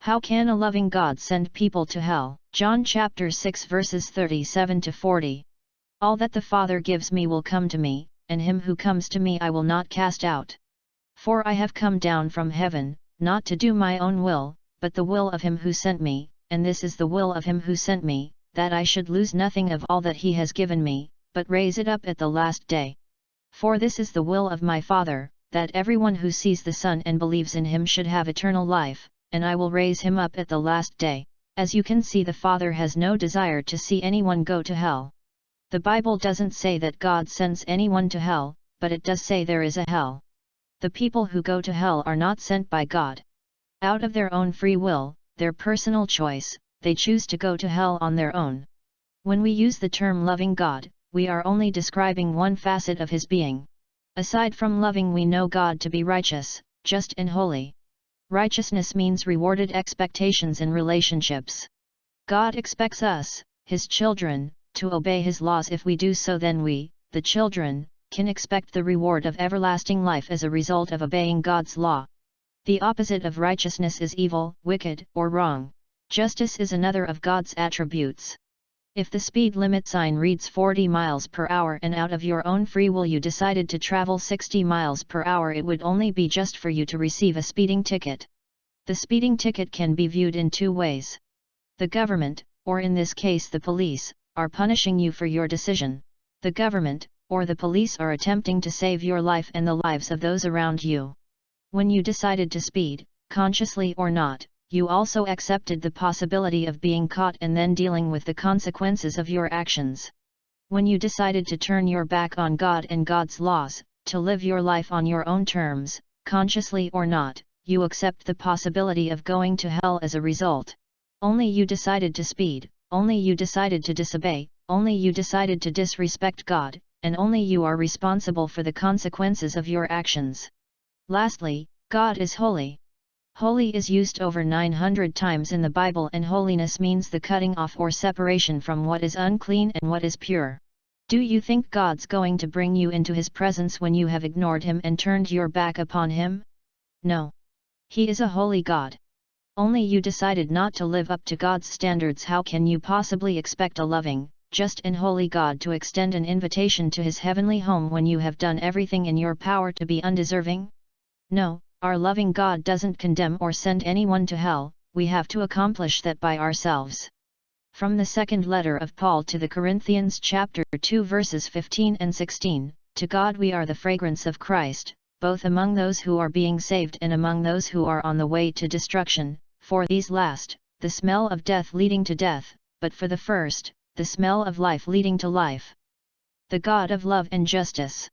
How can a loving God send people to hell? John chapter 6 verses 37 to 40. All that the Father gives me will come to me, and him who comes to me I will not cast out. For I have come down from heaven, not to do my own will, but the will of him who sent me, and this is the will of him who sent me, that I should lose nothing of all that he has given me, but raise it up at the last day. For this is the will of my Father, that everyone who sees the Son and believes in him should have eternal life, and I will raise him up at the last day. As you can see, the Father has no desire to see anyone go to hell. The Bible doesn't say that God sends anyone to hell, but it does say there is a hell. The people who go to hell are not sent by God. Out of their own free will, their personal choice, they choose to go to hell on their own. When we use the term loving God, we are only describing one facet of his being. Aside from loving, we know God to be righteous, just and holy. Righteousness means rewarded expectations in relationships. God expects us, his children, to obey his laws. If we do so, then we, the children, can expect the reward of everlasting life as a result of obeying God's law. The opposite of righteousness is evil, wicked, or wrong. Justice is another of God's attributes. If the speed limit sign reads 40 miles per hour and out of your own free will you decided to travel 60 miles per hour, it would only be just for you to receive a speeding ticket. The speeding ticket can be viewed in two ways. The government, or in this case the police, are punishing you for your decision. The government, or the police, are attempting to save your life and the lives of those around you. When you decided to speed, consciously or not, you also accepted the possibility of being caught and then dealing with the consequences of your actions. When you decided to turn your back on God and God's laws, to live your life on your own terms, consciously or not, you accept the possibility of going to hell as a result. Only you decided to speed, only you decided to disobey, only you decided to disrespect God, and only you are responsible for the consequences of your actions. Lastly, God is holy. Holy is used over 900 times in the Bible, and holiness means the cutting off or separation from what is unclean and what is pure. Do you think God's going to bring you into his presence when you have ignored him and turned your back upon him? No. He is a holy God. Only you decided not to live up to God's standards. How can you possibly expect a loving, just and holy God to extend an invitation to his heavenly home when you have done everything in your power to be undeserving? No. Our loving God doesn't condemn or send anyone to hell. We have to accomplish that by ourselves. From the second letter of Paul to the Corinthians chapter 2 verses 15 and 16, to God we are the fragrance of Christ, both among those who are being saved and among those who are on the way to destruction, for these last, the smell of death leading to death, but for the first, the smell of life leading to life. The God of love and justice.